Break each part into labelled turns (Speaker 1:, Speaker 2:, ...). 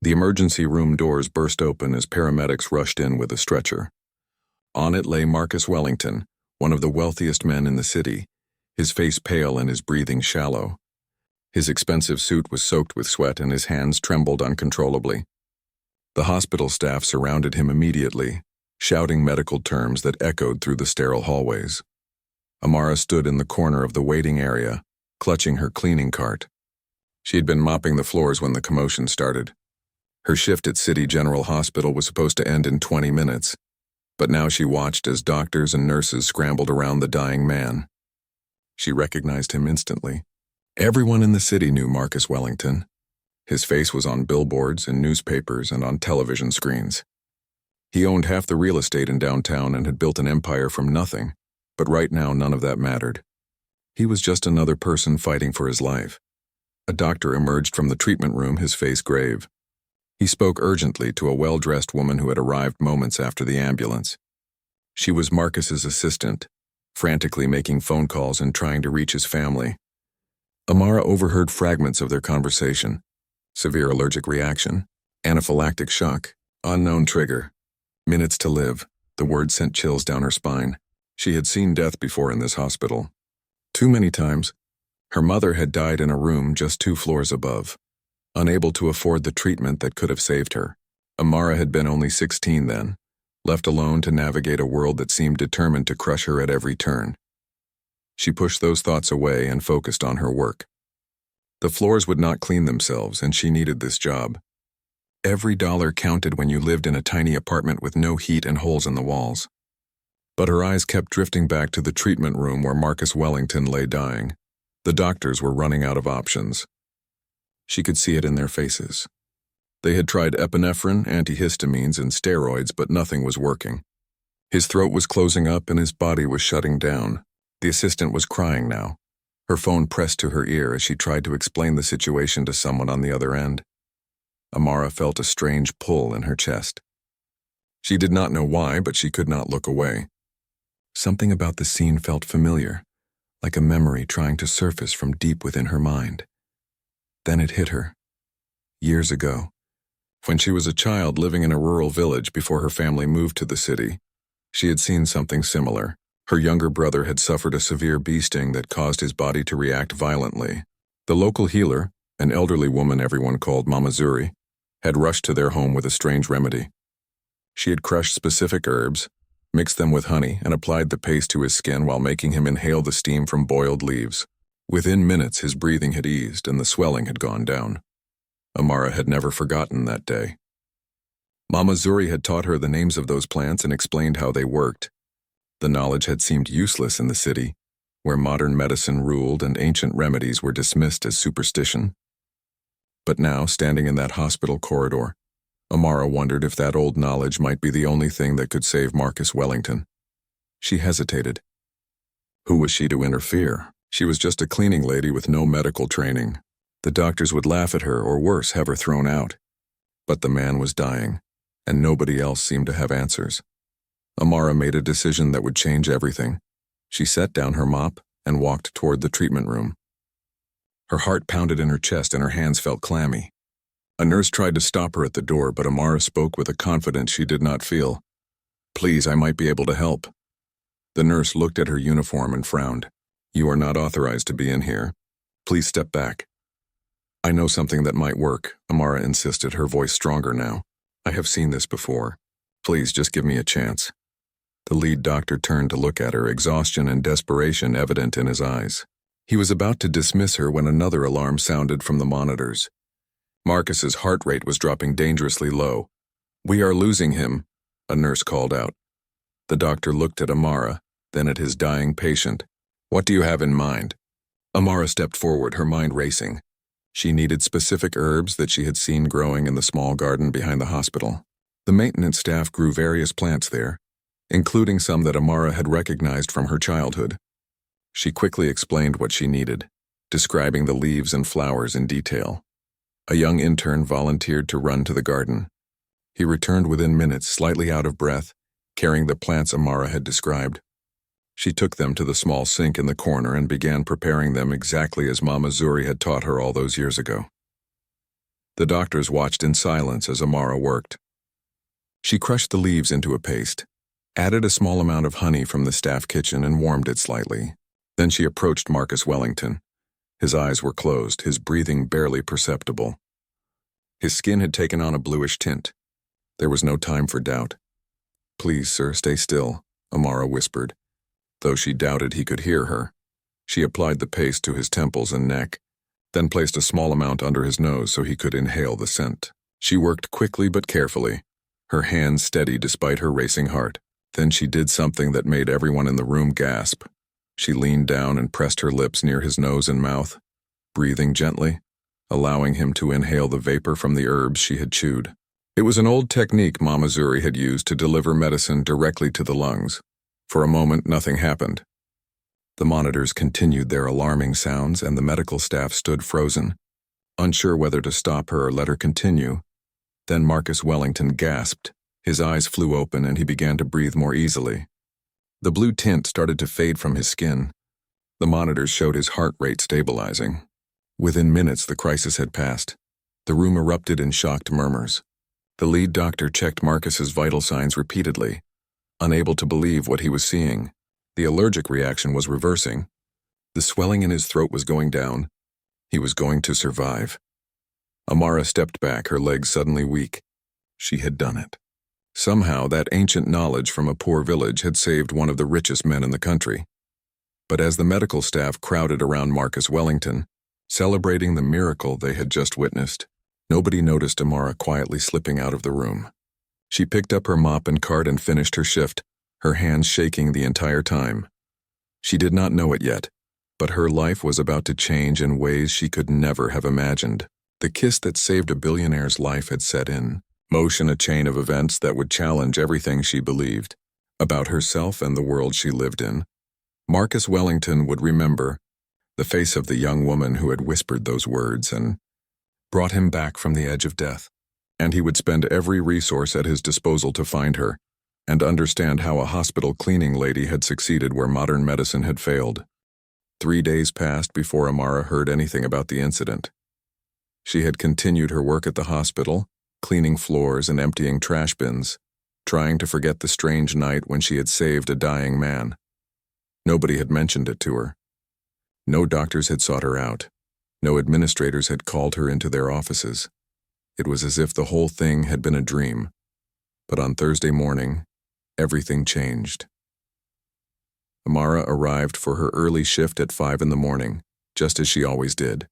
Speaker 1: The emergency room doors burst open as paramedics rushed in with a stretcher. On it lay Marcus Wellington, one of the wealthiest men in the city, his face pale and his breathing shallow. His expensive suit was soaked with sweat and his hands trembled uncontrollably. The hospital staff surrounded him immediately, shouting medical terms that echoed through the sterile hallways. Amara stood in the corner of the waiting area, clutching her cleaning cart. She had been mopping the floors when the commotion started. Her shift at City General Hospital was supposed to end in 20 minutes, but now she watched as doctors and nurses scrambled around the dying man. She recognized him instantly. Everyone in the city knew Marcus Wellington. His face was on billboards, in newspapers, and on television screens. He owned half the real estate in downtown and had built an empire from nothing, but right now none of that mattered. He was just another person fighting for his life. A doctor emerged from the treatment room, his face grave. He spoke urgently to a well-dressed woman who had arrived moments after the ambulance. She was Marcus's assistant, frantically making phone calls and trying to reach his family. Amara overheard fragments of their conversation. Severe allergic reaction, anaphylactic shock, unknown trigger. Minutes to live. The word sent chills down her spine. She had seen death before in this hospital. Too many times. Her mother had died in a room just 2 floors above, unable to afford the treatment that could have saved her. Amara had been only 16 then, left alone to navigate a world that seemed determined to crush her at every turn. She pushed those thoughts away and focused on her work. The floors would not clean themselves, and she needed this job. Every dollar counted when you lived in a tiny apartment with no heat and holes in the walls. But her eyes kept drifting back to the treatment room where Marcus Wellington lay dying. The doctors were running out of options. She could see it in their faces. They had tried epinephrine, antihistamines, and steroids, but nothing was working. His throat was closing up and his body was shutting down. The assistant was crying now, her phone pressed to her ear as she tried to explain the situation to someone on the other end. Amara felt a strange pull in her chest. She did not know why, but she could not look away. Something about the scene felt familiar, like a memory trying to surface from deep within her mind. Then it hit her. Years ago, when she was a child living in a rural village before her family moved to the city, she had seen something similar. Her younger brother had suffered a severe bee sting that caused his body to react violently. The local healer, an elderly woman everyone called Mama Zuri, had rushed to their home with a strange remedy. She had crushed specific herbs, mixed them with honey, and applied the paste to his skin while making him inhale the steam from boiled leaves. Within minutes, his breathing had eased and the swelling had gone down. Amara had never forgotten that day. Mama Zuri had taught her the names of those plants and explained how they worked. The knowledge had seemed useless in the city, where modern medicine ruled and ancient remedies were dismissed as superstition. But now, standing in that hospital corridor, Amara wondered if that old knowledge might be the only thing that could save Marcus Wellington. She hesitated. Who was she to interfere? She was just a cleaning lady with no medical training. The doctors would laugh at her or worse, have her thrown out. But the man was dying, and nobody else seemed to have answers. Amara made a decision that would change everything. She set down her mop and walked toward the treatment room. Her heart pounded in her chest and her hands felt clammy. A nurse tried to stop her at the door, but Amara spoke with a confidence she did not feel. "Please, I might be able to help." The nurse looked at her uniform and frowned. "You are not authorized to be in here. Please step back." "I know something that might work," Amara insisted, her voice stronger now. "I have seen this before. Please, just give me a chance." The lead doctor turned to look at her, exhaustion and desperation evident in his eyes. He was about to dismiss her when another alarm sounded from the monitors. Marcus's heart rate was dropping dangerously low. "We are losing him," a nurse called out. The doctor looked at Amara, then at his dying patient. "What do you have in mind?" Amara stepped forward, her mind racing. She needed specific herbs that she had seen growing in the small garden behind the hospital. The maintenance staff grew various plants there, including some that Amara had recognized from her childhood. She quickly explained what she needed, describing the leaves and flowers in detail. A young intern volunteered to run to the garden. He returned within minutes, slightly out of breath, carrying the plants Amara had described. She took them to the small sink in the corner and began preparing them exactly as Mama Zuri had taught her all those years ago. The doctors watched in silence as Amara worked. She crushed the leaves into a paste, added a small amount of honey from the staff kitchen and warmed it slightly. Then she approached Marcus Wellington. His eyes were closed, his breathing barely perceptible. His skin had taken on a bluish tint. There was no time for doubt. "Please, sir, stay still," Amara whispered. Though she doubted he could hear her, she applied the paste to his temples and neck, then placed a small amount under his nose so he could inhale the scent. She worked quickly but carefully, her hands steady despite her racing heart. Then she did something that made everyone in the room gasp. She leaned down and pressed her lips near his nose and mouth, breathing gently, allowing him to inhale the vapor from the herbs she had chewed. It was an old technique Mama Zuri had used to deliver medicine directly to the lungs. For a moment, nothing happened. The monitors continued their alarming sounds, and the medical staff stood frozen, unsure whether to stop her or let her continue. Then Marcus Wellington gasped. His eyes flew open and he began to breathe more easily. The blue tint started to fade from his skin. The monitors showed his heart rate stabilizing. Within minutes, the crisis had passed. The room erupted in shocked murmurs. The lead doctor checked Marcus's vital signs repeatedly, unable to believe what he was seeing. The allergic reaction was reversing. The swelling in his throat was going down. He was going to survive. Amara stepped back, her legs suddenly weak. She had done it. Somehow, that ancient knowledge from a poor village had saved one of the richest men in the country. But as the medical staff crowded around Marcus Wellington, celebrating the miracle they had just witnessed, nobody noticed Amara quietly slipping out of the room. She picked up her mop and cart and finished her shift, her hands shaking the entire time. She did not know it yet, but her life was about to change in ways she could never have imagined. The kiss that saved a billionaire's life had set in motion, a chain of events that would challenge everything she believed about herself and the world she lived in. Marcus Wellington would remember the face of the young woman who had whispered those words and brought him back from the edge of death. And he would spend every resource at his disposal to find her and understand how a hospital cleaning lady had succeeded where modern medicine had failed. 3 days passed before Amara heard anything about the incident. She had continued her work at the hospital, cleaning floors and emptying trash bins, trying to forget the strange night when she had saved a dying man. Nobody had mentioned it to her. No doctors had sought her out. No administrators had called her into their offices. It was as if the whole thing had been a dream. But on Thursday morning, everything changed. Amara arrived for her early shift at 5 a.m, just as she always did.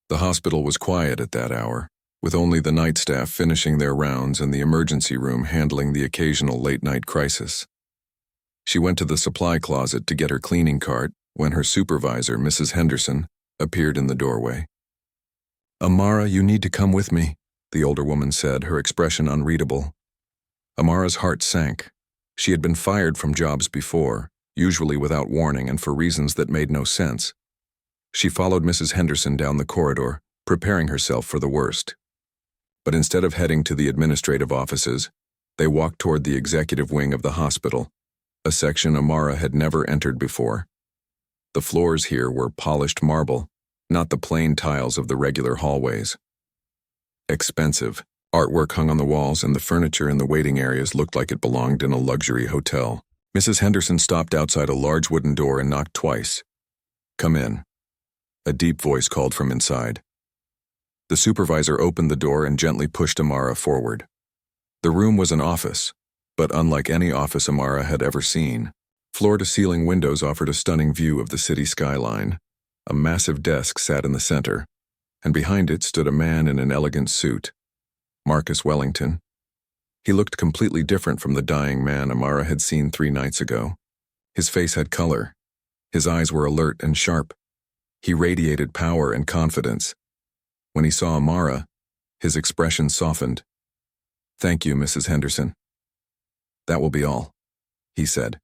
Speaker 1: The hospital was quiet at that hour, with only the night staff finishing their rounds and the emergency room handling the occasional late-night crisis. She went to the supply closet to get her cleaning cart when her supervisor, Mrs. Henderson, appeared in the doorway. "Amara, you need to come with me," the older woman said, her expression unreadable. Amara's heart sank. She had been fired from jobs before, usually without warning and for reasons that made no sense. She followed Mrs. Henderson down the corridor, preparing herself for the worst. But instead of heading to the administrative offices, they walked toward the executive wing of the hospital, a section Amara had never entered before. The floors here were polished marble, not the plain tiles of the regular hallways. Expensive. Artwork hung on the walls and the furniture in the waiting areas looked like it belonged in a luxury hotel. Mrs. Henderson stopped outside a large wooden door and knocked twice. "Come in." A deep voice called from inside. The supervisor opened the door and gently pushed Amara forward. The room was an office, but unlike any office Amara had ever seen. Floor-to-ceiling windows offered a stunning view of the city skyline. A massive desk sat in the center, and behind it stood a man in an elegant suit, Marcus Wellington. He looked completely different from the dying man Amara had seen 3 nights ago. His face had color. His eyes were alert and sharp. He radiated power and confidence. When he saw Amara, his expression softened. "Thank you, Mrs. Henderson." "That will be all," he said.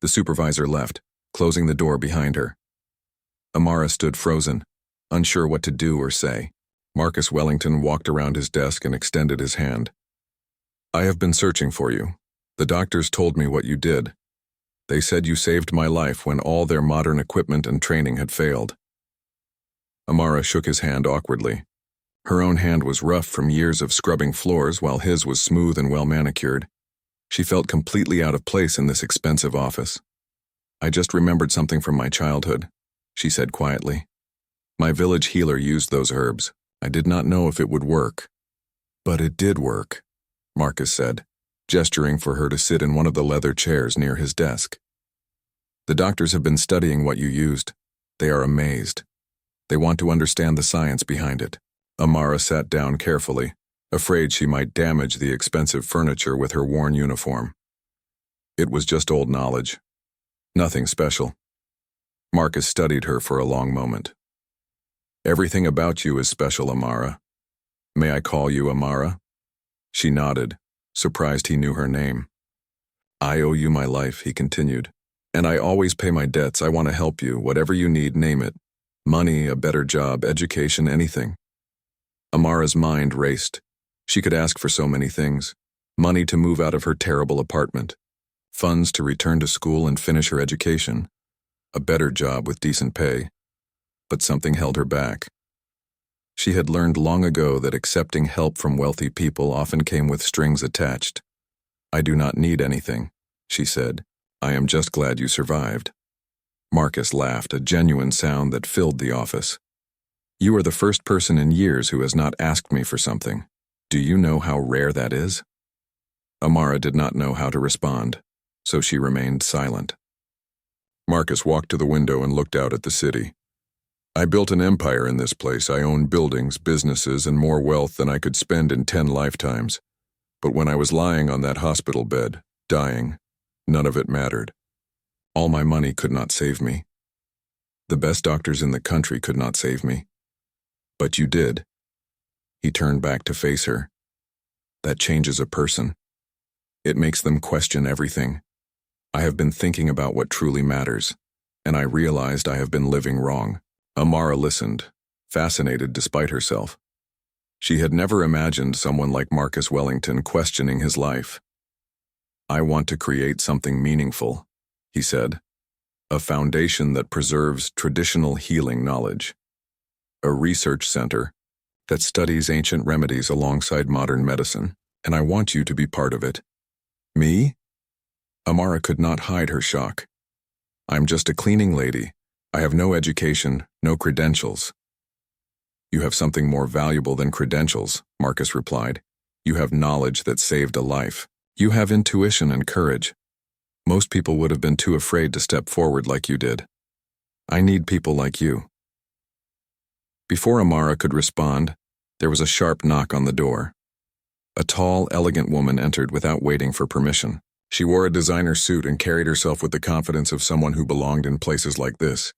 Speaker 1: The supervisor left, closing the door behind her. Amara stood frozen, unsure what to do or say. Marcus Wellington walked around his desk and extended his hand. "I have been searching for you. The doctors told me what you did. They said you saved my life when all their modern equipment and training had failed." Amara shook his hand awkwardly. Her own hand was rough from years of scrubbing floors while his was smooth and well manicured. She felt completely out of place in this expensive office. "I just remembered something from my childhood," she said quietly. "My village healer used those herbs. I did not know if it would work." "But it did work," Marcus said, gesturing for her to sit in one of the leather chairs near his desk. "The doctors have been studying what you used. They are amazed. They want to understand the science behind it." Amara sat down carefully, afraid she might damage the expensive furniture with her worn uniform. "It was just old knowledge. Nothing special." Marcus studied her for a long moment. "Everything about you is special, Amara. May I call you Amara?" She nodded, surprised he knew her name. "I owe you my life," he continued. "And I always pay my debts. I want to help you. Whatever you need, name it. Money, a better job, education, anything." Amara's mind raced. She could ask for so many things. Money to move out of her terrible apartment. Funds to return to school and finish her education. A better job with decent pay. But something held her back. She had learned long ago that accepting help from wealthy people often came with strings attached. "I do not need anything," she said. "I am just glad you survived." Marcus laughed, a genuine sound that filled the office. "You are the first person in years who has not asked me for something. Do you know how rare that is?" Amara did not know how to respond, so she remained silent. Marcus walked to the window and looked out at the city. "I built an empire in this place. I own buildings, businesses, and more wealth than I could spend in 10 lifetimes. But when I was lying on that hospital bed, dying, none of it mattered. All my money could not save me. The best doctors in the country could not save me. But you did." He turned back to face her. "That changes a person. It makes them question everything. I have been thinking about what truly matters, and I realized I have been living wrong." Amara listened, fascinated despite herself. She had never imagined someone like Marcus Wellington questioning his life. "I want to create something meaningful," he said. "A foundation that preserves traditional healing knowledge. A research center that studies ancient remedies alongside modern medicine, and I want you to be part of it." "Me?" Amara could not hide her shock. "I'm just a cleaning lady. I have no education, no credentials." "You have something more valuable than credentials," Marcus replied. "You have knowledge that saved a life. You have intuition and courage. Most people would have been too afraid to step forward like you did. I need people like you." Before Amara could respond, there was a sharp knock on the door. A tall, elegant woman entered without waiting for permission. She wore a designer suit and carried herself with the confidence of someone who belonged in places like this.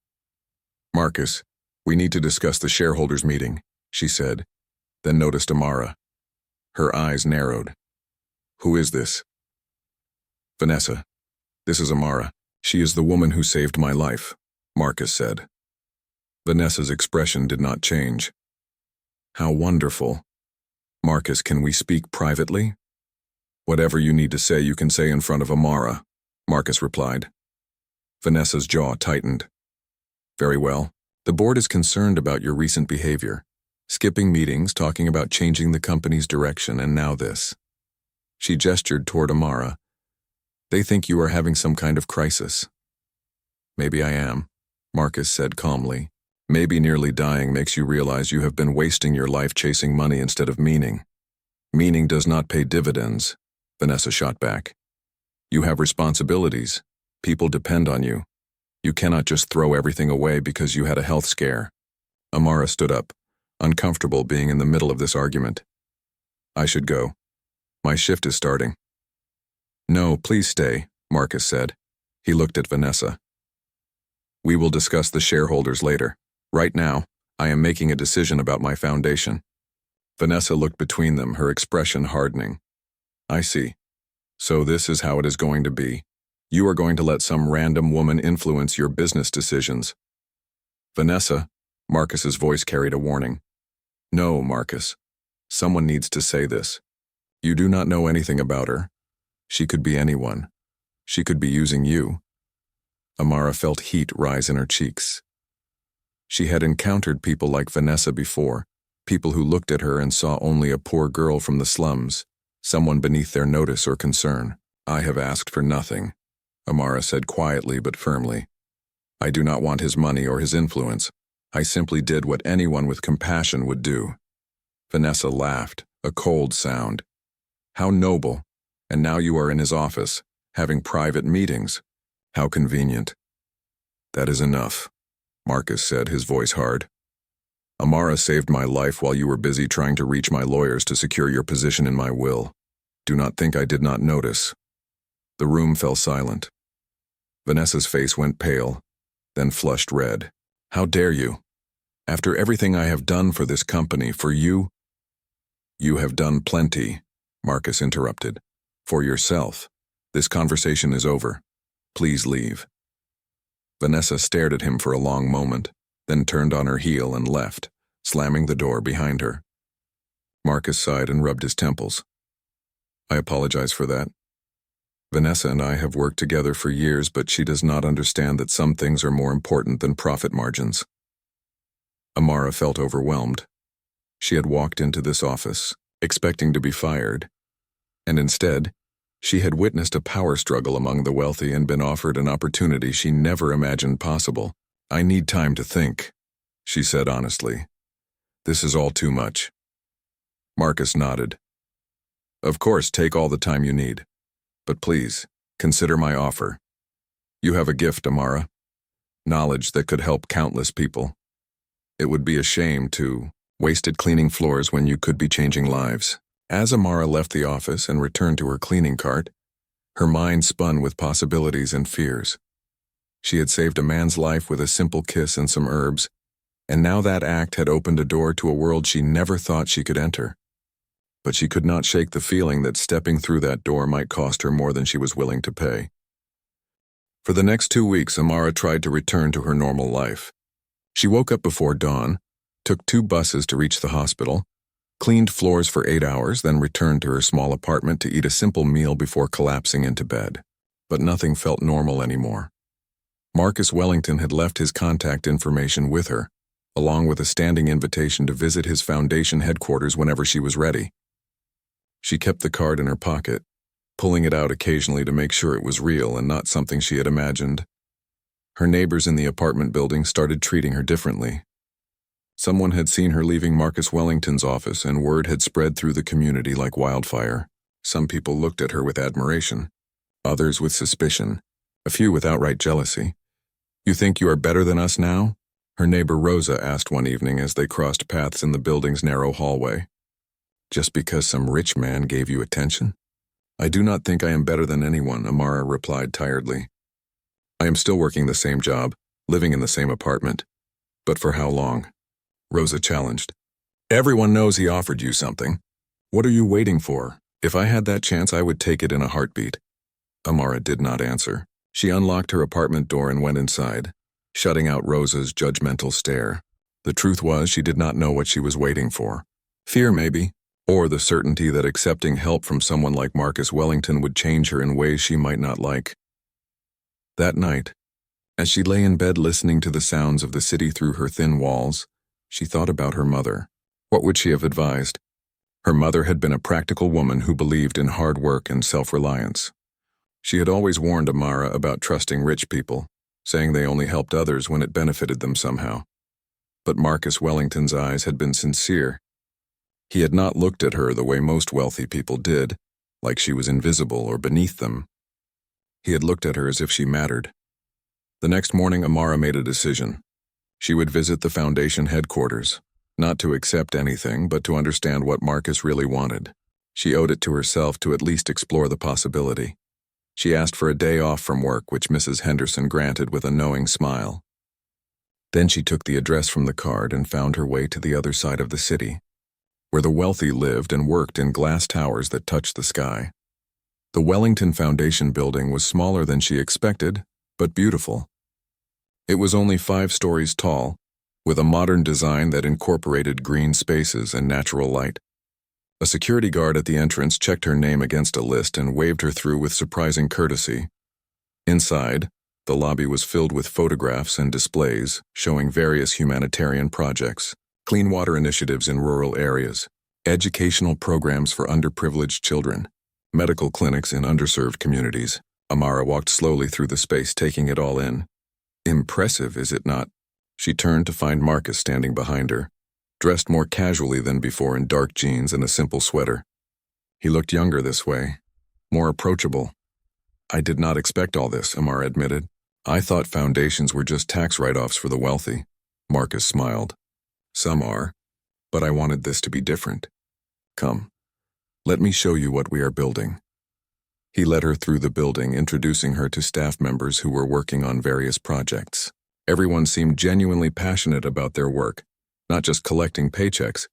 Speaker 1: "Marcus, we need to discuss the shareholders' meeting," she said, then noticed Amara. Her eyes narrowed. "Who is this?" "Vanessa. This is Amara. She is the woman who saved my life," Marcus said. Vanessa's expression did not change. "How wonderful. Marcus, can we speak privately?" "Whatever you need to say, you can say in front of Amara," Marcus replied. Vanessa's jaw tightened. "Very well. The board is concerned about your recent behavior. Skipping meetings, talking about changing the company's direction, and now this." She gestured toward Amara. "They think you are having some kind of crisis." "Maybe I am," Marcus said calmly. "Maybe nearly dying makes you realize you have been wasting your life chasing money instead of meaning. Meaning does not pay dividends," Vanessa shot back. "You have responsibilities. People depend on you. You cannot just throw everything away because you had a health scare." Amara stood up, uncomfortable being in the middle of this argument. "I should go. My shift is starting." "No, please stay," Marcus said. He looked at Vanessa. "We will discuss the shareholders later. Right now, I am making a decision about my foundation." Vanessa looked between them, her expression hardening. "I see. So this is how it is going to be. You are going to let some random woman influence your business decisions." "Vanessa," Marcus's voice carried a warning. "No, Marcus. Someone needs to say this. You do not know anything about her. She could be anyone. She could be using you." Amara felt heat rise in her cheeks. She had encountered people like Vanessa before, People who looked at her and saw only a poor girl from the slums, someone beneath their notice or concern. "I have asked for nothing," Amara said quietly but firmly. "I do not want his money or his influence. I simply did what anyone with compassion would do." Vanessa laughed, a cold sound. "How noble. And now you are in his office, having private meetings. How convenient." "That is enough," Marcus said, his voice hard. "Amara saved my life while you were busy trying to reach my lawyers to secure your position in my will. Do not think I did not notice." The room fell silent. Vanessa's face went pale, then flushed red. "How dare you? After everything I have done for this company, for you—" "You have done plenty," Marcus interrupted. "For yourself. This conversation is over. Please leave." Vanessa stared at him for a long moment, then turned on her heel and left, slamming the door behind her. Marcus sighed and rubbed his temples. "I apologize for that. Vanessa and I have worked together for years, but she does not understand that some things are more important than profit margins." Amara felt overwhelmed. She had walked into this office, expecting to be fired, and instead, she had witnessed a power struggle among the wealthy and been offered an opportunity she never imagined possible. "I need time to think," she said honestly. "This is all too much." Marcus nodded. "Of course, take all the time you need. But please, consider my offer. You have a gift, Amara. Knowledge that could help countless people. It would be a shame to waste it cleaning floors when you could be changing lives." As Amara left the office and returned to her cleaning cart, her mind spun with possibilities and fears. She had saved a man's life with a simple kiss and some herbs, and now that act had opened a door to a world she never thought she could enter. But she could not shake the feeling that stepping through that door might cost her more than she was willing to pay. For the next 2 weeks, Amara tried to return to her normal life. She woke up before dawn, took 2 buses to reach the hospital, cleaned floors for 8 hours, then returned to her small apartment to eat a simple meal before collapsing into bed. But nothing felt normal anymore. Marcus Wellington had left his contact information with her, along with a standing invitation to visit his foundation headquarters whenever she was ready. She kept the card in her pocket, pulling it out occasionally to make sure it was real and not something she had imagined. Her neighbors in the apartment building started treating her differently. Someone had seen her leaving Marcus Wellington's office, and word had spread through the community like wildfire. Some people looked at her with admiration, others with suspicion, a few with outright jealousy. "You think you are better than us now?" her neighbor Rosa asked one evening as they crossed paths in the building's narrow hallway. "Just because some rich man gave you attention?" "I do not think I am better than anyone," Amara replied tiredly. "I am still working the same job, living in the same apartment. But for how long?" Rosa challenged. "Everyone knows he offered you something. What are you waiting for? If I had that chance, I would take it in a heartbeat." Amara did not answer. She unlocked her apartment door and went inside, shutting out Rosa's judgmental stare. The truth was, she did not know what she was waiting for. Fear, maybe, or the certainty that accepting help from someone like Marcus Wellington would change her in ways she might not like. That night, as she lay in bed listening to the sounds of the city through her thin walls, she thought about her mother. What would she have advised? Her mother had been a practical woman who believed in hard work and self-reliance. She had always warned Amara about trusting rich people, saying they only helped others when it benefited them somehow. But Marcus Wellington's eyes had been sincere. He had not looked at her the way most wealthy people did, like she was invisible or beneath them. He had looked at her as if she mattered. The next morning, Amara made a decision. She would visit the foundation headquarters, not to accept anything, but to understand what Marcus really wanted. She owed it to herself to at least explore the possibility. She asked for a day off from work, which Mrs. Henderson granted with a knowing smile. Then she took the address from the card and found her way to the other side of the city, where the wealthy lived and worked in glass towers that touched the sky. The Wellington Foundation building was smaller than she expected, but beautiful. It was only 5 stories tall, with a modern design that incorporated green spaces and natural light. A security guard at the entrance checked her name against a list and waved her through with surprising courtesy. Inside, the lobby was filled with photographs and displays showing various humanitarian projects. clean water initiatives in rural areas, educational programs for underprivileged children, medical clinics in underserved communities. Amara walked slowly through the space, taking it all in. Impressive, is it not? She turned to find Marcus standing behind her, dressed more casually than before in dark jeans and a simple sweater. He looked younger this way, more approachable. I did not expect all this, Amara admitted. I thought foundations were just tax write-offs for the wealthy. Marcus smiled. Some are, but I wanted this to be different. Come, let me show you what we are building. He led her through the building, introducing her to staff members who were working on various projects. Everyone seemed genuinely passionate about their work, not just collecting paychecks.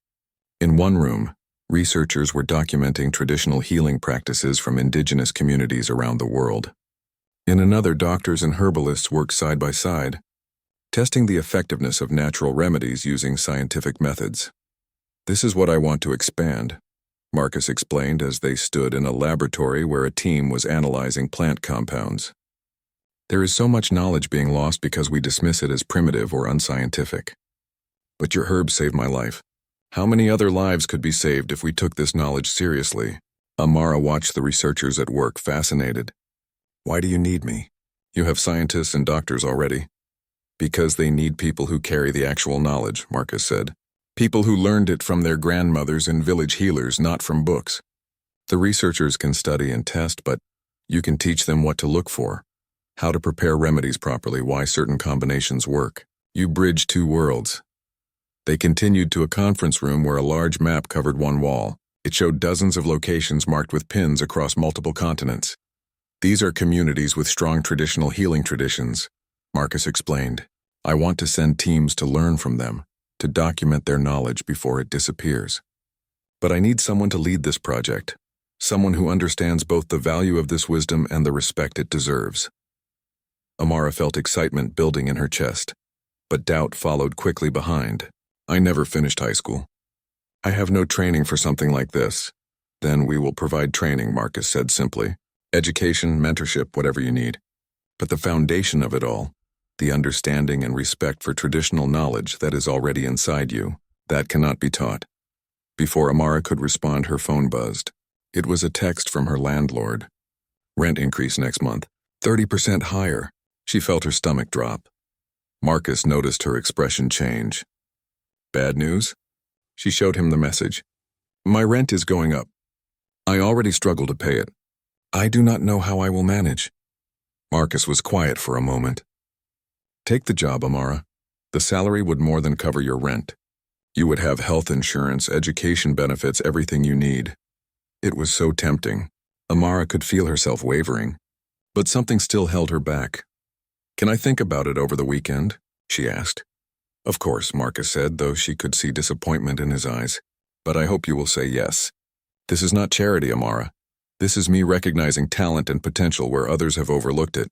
Speaker 1: In one room, researchers were documenting traditional healing practices from indigenous communities around the world. In another, doctors and herbalists worked side by side, testing the effectiveness of natural remedies using scientific methods. This is what I want to expand, Marcus explained as they stood in a laboratory where a team was analyzing plant compounds. There is so much knowledge being lost because we dismiss it as primitive or unscientific. But your herbs saved my life. How many other lives could be saved if we took this knowledge seriously? Amara watched the researchers at work, fascinated. Why do you need me? You have scientists and doctors already. Because they need people who carry the actual knowledge, Marcus said. People who learned it from their grandmothers and village healers, not from books. The researchers can study and test, but you can teach them what to look for, how to prepare remedies properly, why certain combinations work. You bridge two worlds. They continued to a conference room where a large map covered one wall. It showed dozens of locations marked with pins across multiple continents. These are communities with strong traditional healing traditions, Marcus explained. I want to send teams to learn from them, to document their knowledge before it disappears. But I need someone to lead this project, someone who understands both the value of this wisdom and the respect it deserves. Amara felt excitement building in her chest, but doubt followed quickly behind. I never finished high school. I have no training for something like this. Then we will provide training, Marcus said simply. Education, mentorship, whatever you need. But the foundation of it all, the understanding and respect for traditional knowledge that is already inside you, that cannot be taught. Before Amara could respond, her phone buzzed. It was a text from her landlord. Rent increase next month, 30% higher. She felt her stomach drop. Marcus noticed her expression change. Bad news? She showed him the message. My rent is going up. I already struggle to pay it. I do not know how I will manage. Marcus was quiet for a moment. Take the job, Amara. The salary would more than cover your rent. You would have health insurance, education benefits, everything you need. It was so tempting. Amara could feel herself wavering, but something still held her back. Can I think about it over the weekend? She asked. Of course, Marcus said, though she could see disappointment in his eyes. But I hope you will say yes. This is not charity, Amara. This is me recognizing talent and potential where others have overlooked it.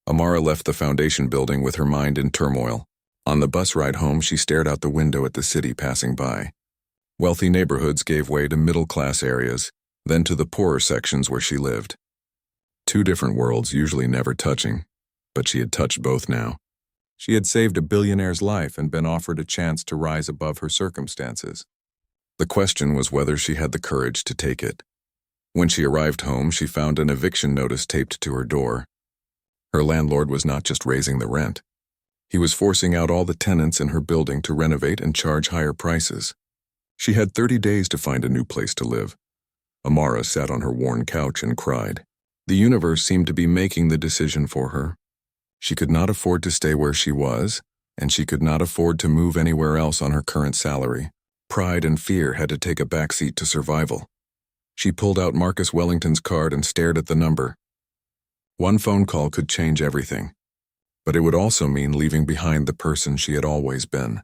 Speaker 1: Amara left the foundation building with her mind in turmoil. On the bus ride home, she stared out the window at the city passing by. Wealthy neighborhoods gave way to middle-class areas, then to the poorer sections where she lived. Two different worlds, usually never touching, but she had touched both now. She had saved a billionaire's life and been offered a chance to rise above her circumstances. The question was whether she had the courage to take it. When she arrived home, she found an eviction notice taped to her door. Her landlord was not just raising the rent. He was forcing out all the tenants in her building to renovate and charge higher prices. She had 30 days to find a new place to live. Amara sat on her worn couch and cried. The universe seemed to be making the decision for her. She could not afford to stay where she was, and she could not afford to move anywhere else on her current salary. Pride and fear had to take a backseat to survival. She pulled out Marcus Wellington's card and stared at the number. One phone call could change everything, but it would also mean leaving behind the person she had always been,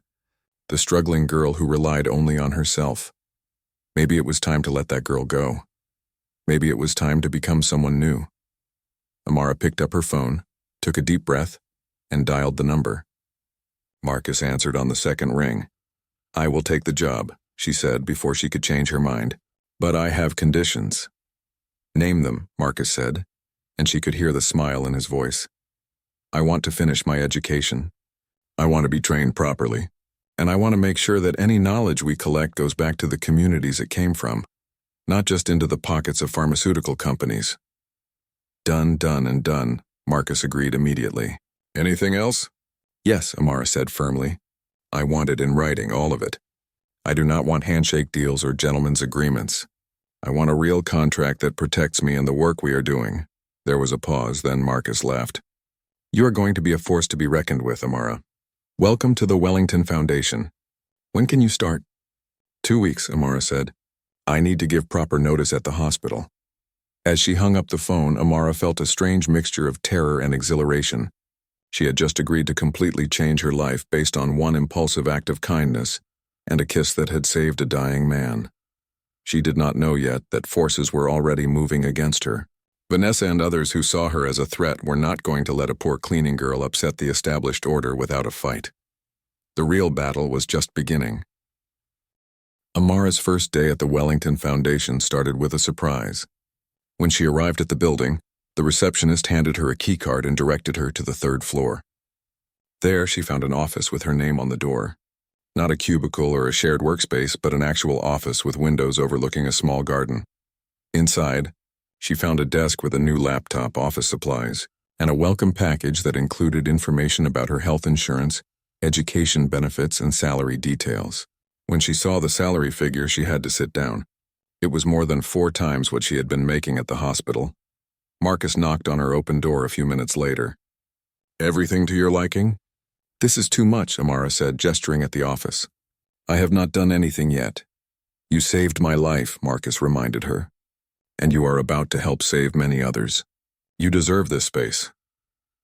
Speaker 1: the struggling girl who relied only on herself. Maybe it was time to let that girl go. Maybe it was time to become someone new. Amara picked up her phone, took a deep breath, and dialed the number. Marcus answered on the second ring. I will take the job, she said before she could change her mind. But I have conditions. Name them, Marcus said, and she could hear the smile in his voice. I want to finish my education. I want to be trained properly. And I want to make sure that any knowledge we collect goes back to the communities it came from, not just into the pockets of pharmaceutical companies. Done, done, and done, Marcus agreed immediately. Anything else? Yes, Amara said firmly. I want it in writing, all of it. I do not want handshake deals or gentlemen's agreements. I want a real contract that protects me and the work we are doing. There was a pause, then Marcus laughed. You are going to be a force to be reckoned with, Amara. Welcome to the Wellington Foundation. When can you start? 2 weeks, Amara said. I need to give proper notice at the hospital. As she hung up the phone, Amara felt a strange mixture of terror and exhilaration. She had just agreed to completely change her life based on one impulsive act of kindness and a kiss that had saved a dying man. She did not know yet that forces were already moving against her. Vanessa and others who saw her as a threat were not going to let a poor cleaning girl upset the established order without a fight. The real battle was just beginning. Amara's first day at the Wellington Foundation started with a surprise. When she arrived at the building, the receptionist handed her a keycard and directed her to the 3rd floor. There, she found an office with her name on the door. Not a cubicle or a shared workspace, but an actual office with windows overlooking a small garden. Inside, she found a desk with a new laptop, office supplies, and a welcome package that included information about her health insurance, education benefits, and salary details. When she saw the salary figure, she had to sit down. It was more than 4 times what she had been making at the hospital. Marcus knocked on her open door a few minutes later. Everything to your liking? This is too much, Amara said, gesturing at the office. I have not done anything yet. You saved my life, Marcus reminded her. And you are about to help save many others. You deserve this space.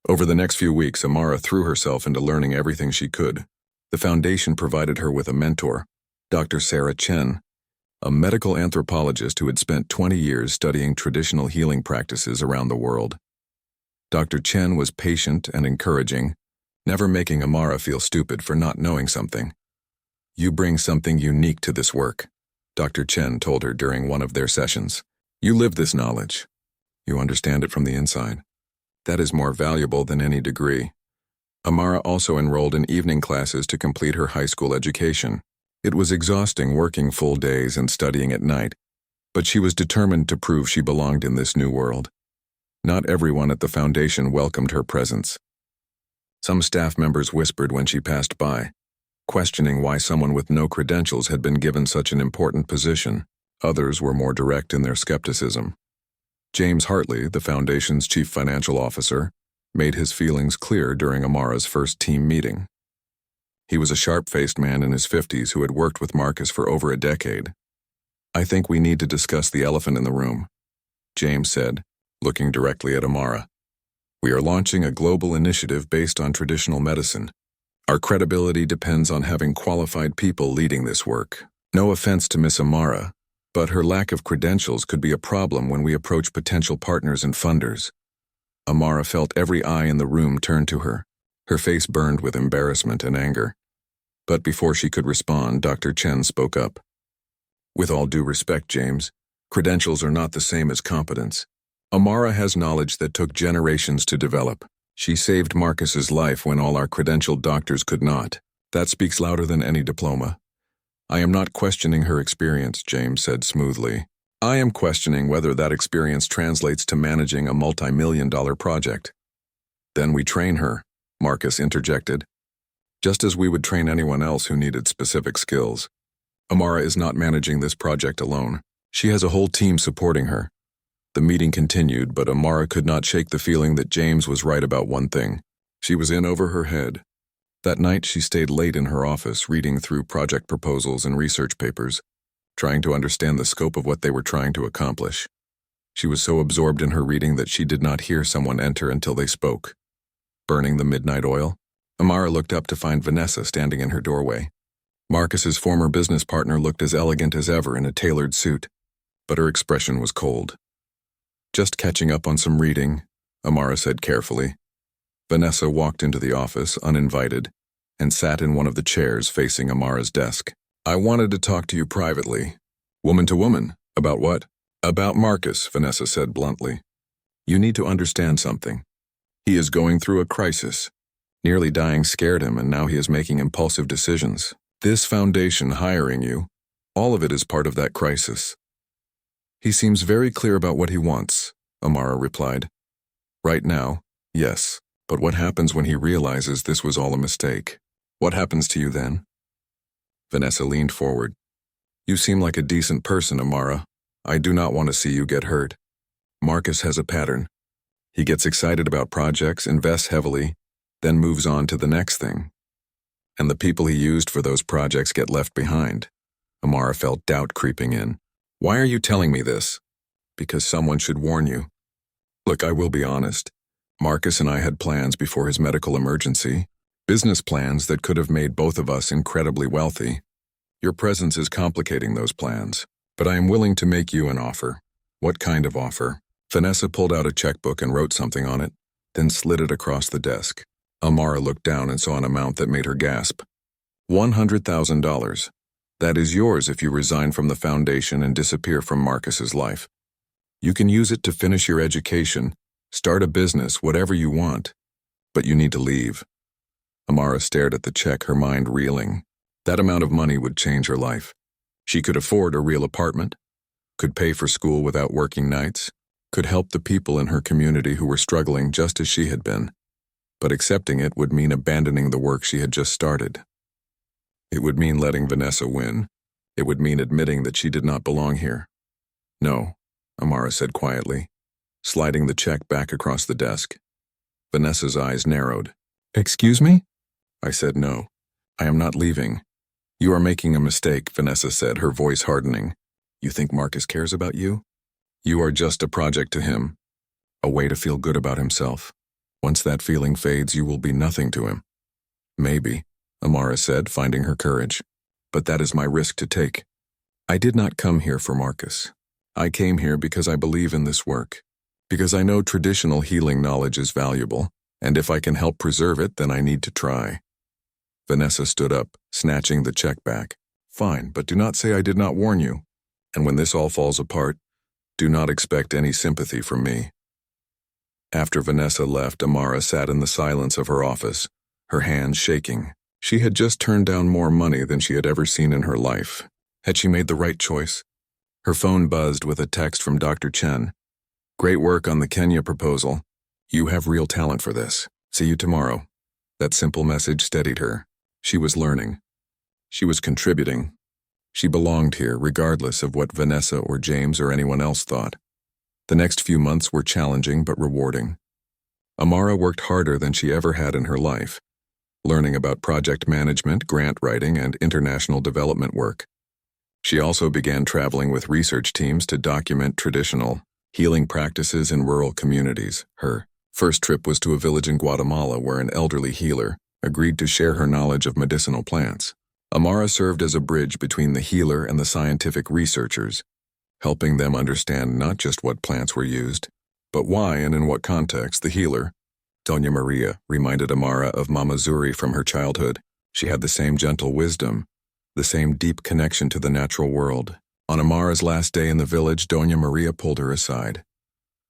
Speaker 1: Over the next few weeks, Amara threw herself into learning everything she could. The foundation provided her with a mentor, Dr. Sarah Chen, a medical anthropologist who had spent 20 years studying traditional healing practices around the world. Dr. Chen was patient and encouraging, never making Amara feel stupid for not knowing something. You bring something unique to this work, Dr. Chen told her during one of their sessions. You live this knowledge. You understand it from the inside. That is more valuable than any degree. Amara also enrolled in evening classes to complete her high school education. It was exhausting working full days and studying at night, but she was determined to prove she belonged in this new world. Not everyone at the foundation welcomed her presence. Some staff members whispered when she passed by, questioning why someone with no credentials had been given such an important position. Others were more direct in their skepticism. James Hartley, the foundation's chief financial officer, made his feelings clear during Amara's first team meeting. He was a sharp-faced man in his 50s who had worked with Marcus for over a decade. I think we need to discuss the elephant in the room, James said, looking directly at Amara. We are launching a global initiative based on traditional medicine. Our credibility depends on having qualified people leading this work. No offense to Miss Amara, but her lack of credentials could be a problem when we approach potential partners and funders. Amara felt every eye in the room turn to her. Her face burned with embarrassment and anger. But before she could respond, Dr. Chen spoke up. With all due respect, James, credentials are not the same as competence. Amara has knowledge that took generations to develop. She saved Marcus's life when all our credentialed doctors could not. That speaks louder than any diploma. I am not questioning her experience, James said smoothly. I am questioning whether that experience translates to managing a multi-million-dollar project. Then we train her, Marcus interjected. Just as we would train anyone else who needed specific skills. Amara is not managing this project alone. She has a whole team supporting her. The meeting continued, but Amara could not shake the feeling that James was right about one thing. She was in over her head. That night she stayed late in her office, reading through project proposals and research papers, trying to understand the scope of what they were trying to accomplish. She was so absorbed in her reading that she did not hear someone enter until they spoke. Burning the midnight oil? Amara looked up to find Vanessa standing in her doorway. Marcus's former business partner looked as elegant as ever in a tailored suit, but her expression was cold. Just catching up on some reading, Amara said carefully. Vanessa walked into the office, uninvited, and sat in one of the chairs facing Amara's desk. I wanted to talk to you privately. Woman to woman. About what? About Marcus, Vanessa said bluntly. You need to understand something. He is going through a crisis. Nearly dying scared him, and now he is making impulsive decisions. This foundation hiring you, all of it is part of that crisis. He seems very clear about what he wants, Amara replied. Right now, yes, but what happens when he realizes this was all a mistake? What happens to you then? Vanessa leaned forward. You seem like a decent person, Amara. I do not want to see you get hurt. Marcus has a pattern. He gets excited about projects, invests heavily, then moves on to the next thing. And the people he used for those projects get left behind. Amara felt doubt creeping in. Why are you telling me this? Because someone should warn you. Look, I will be honest. Marcus and I had plans before his medical emergency, business plans that could have made both of us incredibly wealthy. Your presence is complicating those plans, but I am willing to make you an offer. What kind of offer? Vanessa pulled out a checkbook and wrote something on it, then slid it across the desk. Amara looked down and saw an amount that made her gasp. $100,000. That is yours if you resign from the foundation and disappear from Marcus's life. You can use it to finish your education, start a business, whatever you want. But you need to leave. Amara stared at the check, her mind reeling. That amount of money would change her life. She could afford a real apartment, could pay for school without working nights, could help the people in her community who were struggling just as she had been. But accepting it would mean abandoning the work she had just started. It would mean letting Vanessa win. It would mean admitting that she did not belong here. No, Amara said quietly, sliding the check back across the desk. Vanessa's eyes narrowed. Excuse me? I said no. I am not leaving. You are making a mistake, Vanessa said, her voice hardening. You think Marcus cares about you? You are just a project to him, a way to feel good about himself. Once that feeling fades, you will be nothing to him. Maybe, Amara said, finding her courage. But that is my risk to take. I did not come here for Marcus. I came here because I believe in this work. Because I know traditional healing knowledge is valuable, and if I can help preserve it, then I need to try. Vanessa stood up, snatching the check back. Fine, but do not say I did not warn you. And when this all falls apart, do not expect any sympathy from me. After Vanessa left, Amara sat in the silence of her office, her hands shaking. She had just turned down more money than she had ever seen in her life. Had she made the right choice? Her phone buzzed with a text from Dr. Chen. Great work on the Kenya proposal. You have real talent for this. See you tomorrow. That simple message steadied her. She was learning. She was contributing. She belonged here, regardless of what Vanessa or James or anyone else thought. The next few months were challenging but rewarding. Amara worked harder than she ever had in her life, learning about project management, grant writing, and international development work. She also began traveling with research teams to document traditional healing practices in rural communities. Her first trip was to a village in Guatemala where an elderly healer agreed to share her knowledge of medicinal plants. Amara served as a bridge between the healer and the scientific researchers, helping them understand not just what plants were used, but why and in what context. The healer, Doña Maria, reminded Amara of Mama Zuri from her childhood. She had the same gentle wisdom, the same deep connection to the natural world. On Amara's last day in the village, Doña Maria pulled her aside.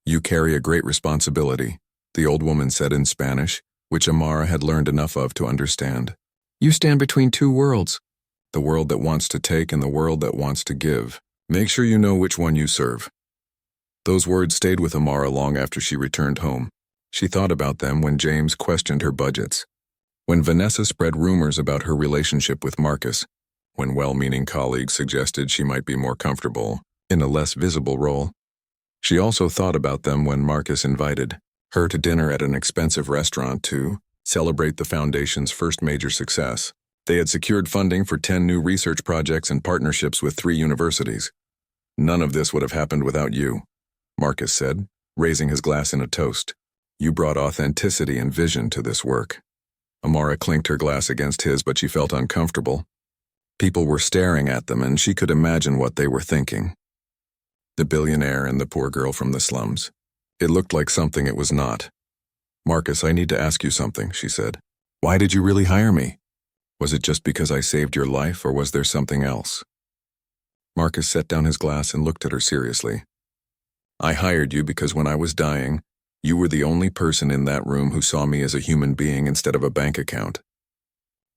Speaker 1: You carry a great responsibility, the old woman said in Spanish, which Amara had learned enough of to understand. You stand between two worlds, the world that wants to take and the world that wants to give. Make sure you know which one you serve. Those words stayed with Amara long after she returned home. She thought about them when James questioned her budgets, when Vanessa spread rumors about her relationship with Marcus, when well-meaning colleagues suggested she might be more comfortable in a less visible role. She also thought about them when Marcus invited her to dinner at an expensive restaurant to celebrate the foundation's first major success. They had secured funding for 10 new research projects and partnerships with 3 universities. None of this would have happened without you, Marcus said, raising his glass in a toast. You brought authenticity and vision to this work. Amara clinked her glass against his, but she felt uncomfortable. People were staring at them, and she could imagine what they were thinking. The billionaire and the poor girl from the slums. It looked like something it was not. Marcus, I need to ask you something, she said. Why did you really hire me? Was it just because I saved your life, or was there something else? Marcus set down his glass and looked at her seriously. I hired you because when I was dying, you were the only person in that room who saw me as a human being instead of a bank account.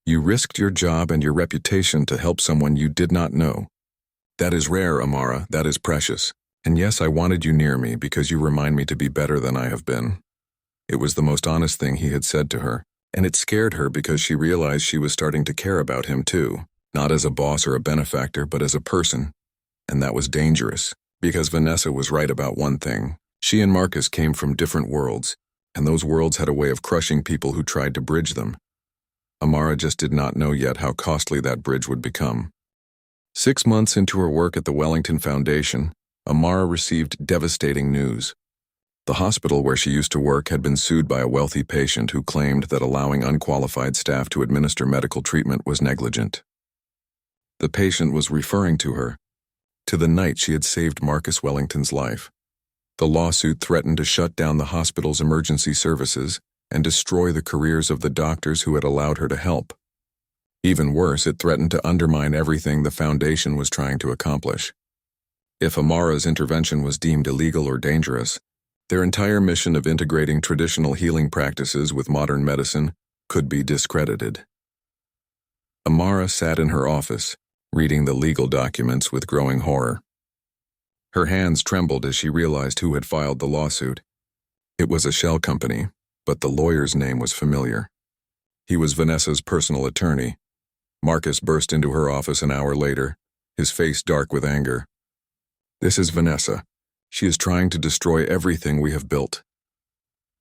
Speaker 1: You risked your job and your reputation to help someone you did not know. That is rare, Amara, that is precious. And yes, I wanted you near me because you remind me to be better than I have been. It was the most honest thing he had said to her, and it scared her because she realized she was starting to care about him too, not as a boss or a benefactor, but as a person. And that was dangerous, because Vanessa was right about one thing. She and Marcus came from different worlds, and those worlds had a way of crushing people who tried to bridge them. Amara just did not know yet how costly that bridge would become. 6 months into her work at the Wellington Foundation, Amara received devastating news. The hospital where she used to work had been sued by a wealthy patient who claimed that allowing unqualified staff to administer medical treatment was negligent. The patient was referring to her, to the night she had saved Marcus Wellington's life. The lawsuit threatened to shut down the hospital's emergency services and destroy the careers of the doctors who had allowed her to help. Even worse, it threatened to undermine everything the foundation was trying to accomplish. If Amara's intervention was deemed illegal or dangerous, their entire mission of integrating traditional healing practices with modern medicine could be discredited. Amara sat in her office, reading the legal documents with growing horror. Her hands trembled as she realized who had filed the lawsuit. It was a shell company, but the lawyer's name was familiar. He was Vanessa's personal attorney. Marcus burst into her office an hour later, his face dark with anger. "This is Vanessa. She is trying to destroy everything we have built."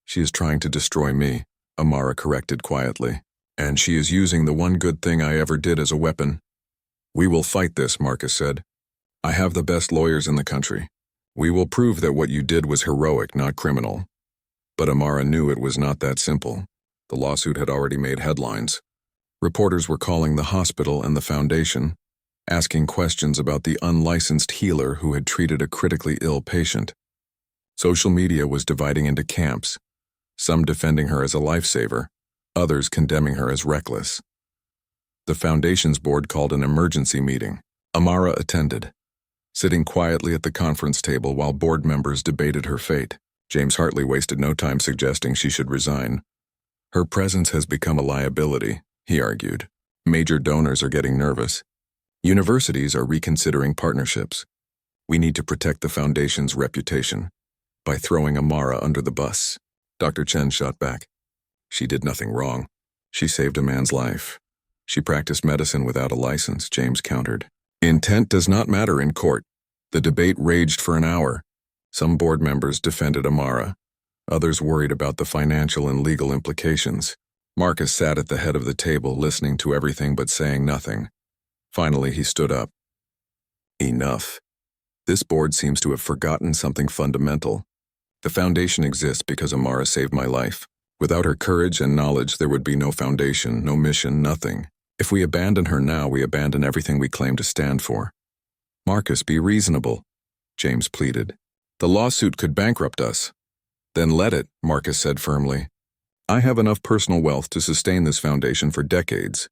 Speaker 1: "She is trying to destroy me," Amara corrected quietly. "And she is using the one good thing I ever did as a weapon." "We will fight this," Marcus said. "I have the best lawyers in the country. We will prove that what you did was heroic, not criminal." But Amara knew it was not that simple. The lawsuit had already made headlines. Reporters were calling the hospital and the foundation, asking questions about the unlicensed healer who had treated a critically ill patient. Social media was dividing into camps, some defending her as a lifesaver, others condemning her as reckless. The foundation's board called an emergency meeting. Amara attended, sitting quietly at the conference table while board members debated her fate. James Hartley wasted no time suggesting she should resign. "Her presence has become a liability," he argued. "Major donors are getting nervous. Universities are reconsidering partnerships. We need to protect the foundation's reputation by throwing Amara under the bus." Dr. Chen shot back. "She did nothing wrong. She saved a man's life. She practiced medicine without a license," James countered. "Intent does not matter in court." The debate raged for an hour. Some board members defended Amara. Others worried about the financial and legal implications. Marcus sat at the head of the table listening to everything but saying nothing. Finally, he stood up. "Enough. This board seems to have forgotten something fundamental. The foundation exists because Amara saved my life. Without her courage and knowledge, there would be no foundation, no mission, nothing. If we abandon her now, we abandon everything we claim to stand for." "Marcus, be reasonable," James pleaded. "The lawsuit could bankrupt us." "Then let it," Marcus said firmly. "I have enough personal wealth to sustain this foundation for decades.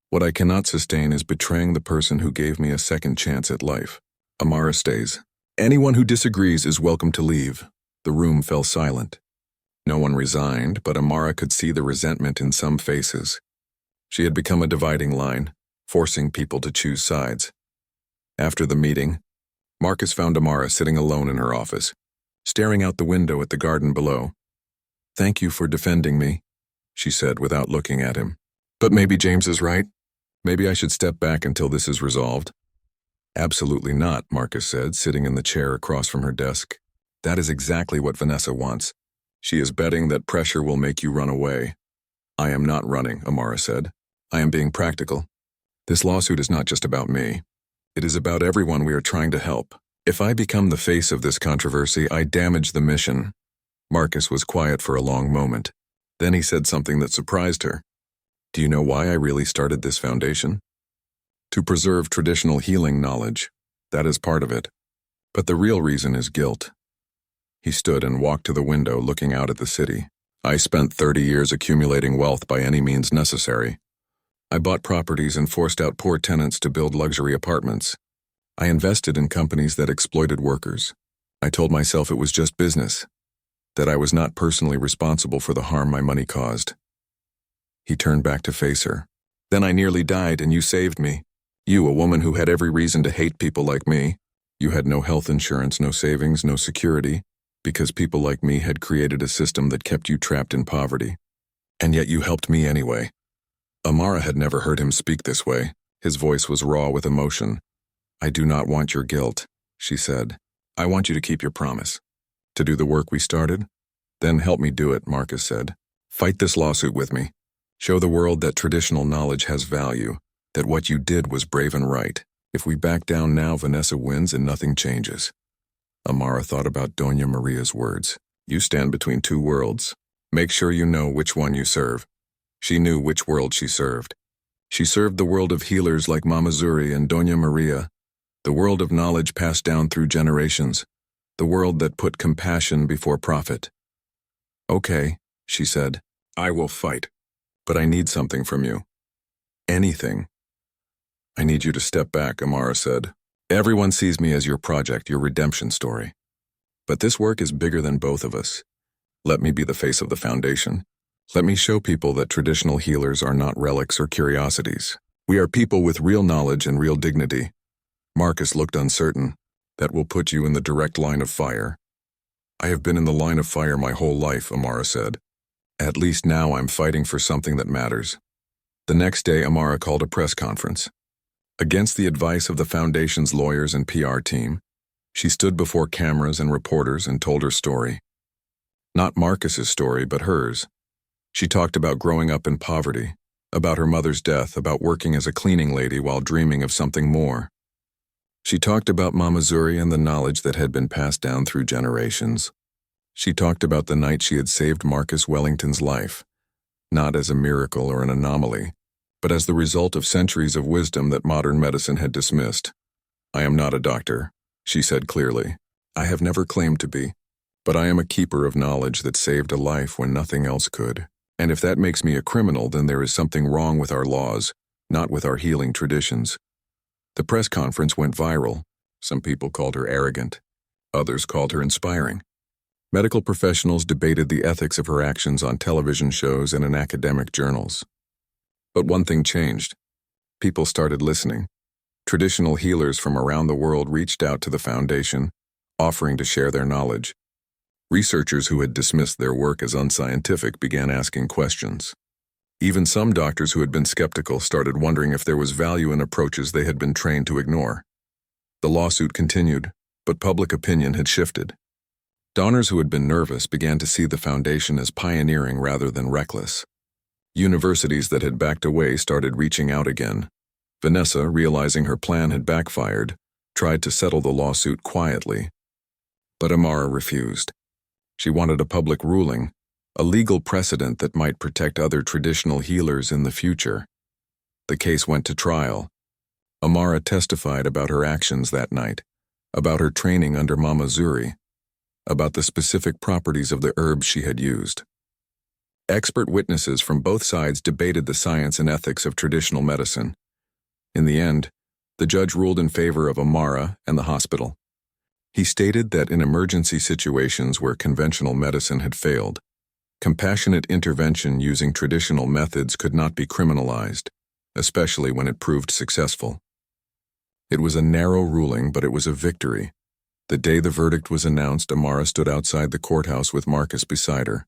Speaker 1: What I cannot sustain is betraying the person who gave me a second chance at life." Amara stays. "Anyone who disagrees is welcome to leave." The room fell silent. No one resigned, but Amara could see the resentment in some faces. She had become a dividing line, forcing people to choose sides. After the meeting, Marcus found Amara sitting alone in her office, staring out the window at the garden below. "Thank you for defending me," she said without looking at him. "But maybe James is right. Maybe I should step back until this is resolved." "Absolutely not," Marcus said, sitting in the chair across from her desk. "That is exactly what Vanessa wants. She is betting that pressure will make you run away." "I am not running," Amara said. "I am being practical. This lawsuit is not just about me. It is about everyone we are trying to help. If I become the face of this controversy, I damage the mission." Marcus was quiet for a long moment. Then he said something that surprised her. "Do you know why I really started this foundation? To preserve traditional healing knowledge. That is part of it. But the real reason is guilt." He stood and walked to the window, looking out at the city. "I spent 30 years accumulating wealth by any means necessary. I bought properties and forced out poor tenants to build luxury apartments. I invested in companies that exploited workers. I told myself it was just business, that I was not personally responsible for the harm my money caused." He turned back to face her. Then I nearly died and you saved me. You, a woman who had every reason to hate people like me. You had no health insurance, no savings, no security, because people like me had created a system that kept you trapped in poverty. And yet you helped me anyway." Amara had never heard him speak this way. His voice was raw with emotion. "I do not want your guilt," she said. "I want you to keep your promise. To do the work we started? Then help me do it," Marcus said. "Fight this lawsuit with me. Show the world that traditional knowledge has value, that what you did was brave and right. If we back down now, Vanessa wins and nothing changes." Amara thought about Doña Maria's words. "You stand between two worlds. Make sure you know which one you serve." She knew which world she served. She served the world of healers like Mama Zuri and Doña Maria, the world of knowledge passed down through generations, the world that put compassion before profit. "Okay," she said, "I will fight. But I need something from you. Anything." "I need you to step back," Amara said. "Everyone sees me as your project, your redemption story. But this work is bigger than both of us. Let me be the face of the foundation. Let me show people that traditional healers are not relics or curiosities. We are people with real knowledge and real dignity." Marcus looked uncertain. "That will put you in the direct line of fire." "I have been in the line of fire my whole life," Amara said. "At least now I'm fighting for something that matters." The next day, Amara called a press conference. Against the advice of the foundation's lawyers and PR team, she stood before cameras and reporters and told her story. Not Marcus's story, but hers. She talked about growing up in poverty, about her mother's death, about working as a cleaning lady while dreaming of something more. She talked about Mama Zuri and the knowledge that had been passed down through generations. She talked about the night she had saved Marcus Wellington's life, not as a miracle or an anomaly, but as the result of centuries of wisdom that modern medicine had dismissed. "I am not a doctor," she said clearly. "I have never claimed to be, but I am a keeper of knowledge that saved a life when nothing else could. And if that makes me a criminal, then there is something wrong with our laws, not with our healing traditions." The press conference went viral. Some people called her arrogant. Others called her inspiring. Medical professionals debated the ethics of her actions on television shows and in academic journals. But one thing changed. People started listening. Traditional healers from around the world reached out to the foundation, offering to share their knowledge. Researchers who had dismissed their work as unscientific began asking questions. Even some doctors who had been skeptical started wondering if there was value in approaches they had been trained to ignore. The lawsuit continued, but public opinion had shifted. Donors who had been nervous began to see the foundation as pioneering rather than reckless. Universities that had backed away started reaching out again. Vanessa, realizing her plan had backfired, tried to settle the lawsuit quietly. But Amara refused. She wanted a public ruling, a legal precedent that might protect other traditional healers in the future. The case went to trial. Amara testified about her actions that night, about her training under Mama Zuri, about the specific properties of the herbs she had used. Expert witnesses from both sides debated the science and ethics of traditional medicine. In the end, the judge ruled in favor of Amara and the hospital. He stated that in emergency situations where conventional medicine had failed, compassionate intervention using traditional methods could not be criminalized, especially when it proved successful. It was a narrow ruling, but it was a victory. The day the verdict was announced, Amara stood outside the courthouse with Marcus beside her.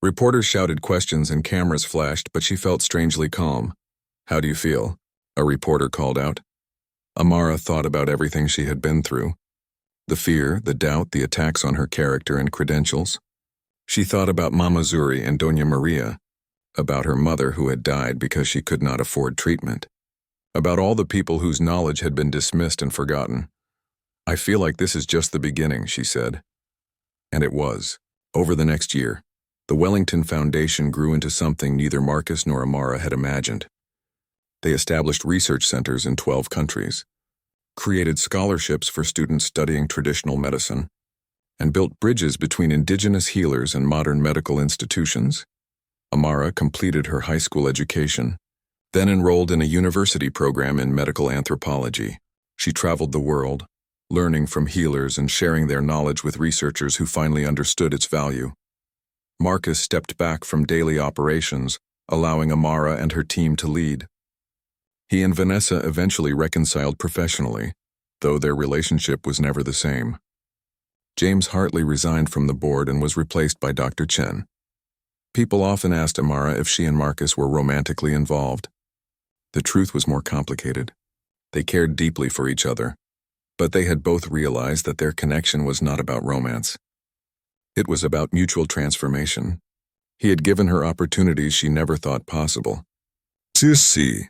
Speaker 1: Reporters shouted questions and cameras flashed, but she felt strangely calm. "How do you feel?" a reporter called out. Amara thought about everything she had been through. The fear, the doubt, the attacks on her character and credentials. She thought about Mama Zuri and Doña Maria, about her mother who had died because she could not afford treatment, about all the people whose knowledge had been dismissed and forgotten. "I feel like this is just the beginning," she said. And it was. Over the next year, the Wellington Foundation grew into something neither Marcus nor Amara had imagined. They established research centers in 12 countries, created scholarships for students studying traditional medicine, and built bridges between indigenous healers and modern medical institutions. Amara completed her high school education, then enrolled in a university program in medical anthropology. She traveled the world, learning from healers and sharing their knowledge with researchers who finally understood its value. Marcus stepped back from daily operations, allowing Amara and her team to lead. He and Vanessa eventually reconciled professionally, though their relationship was never the same. James Hartley resigned from the board and was replaced by Dr. Chen. People often asked Amara if she and Marcus were romantically involved. The truth was more complicated. They cared deeply for each other, but they had both realized that their connection was not about romance. It was about mutual transformation. He had given her opportunities she never thought possible. Sissy,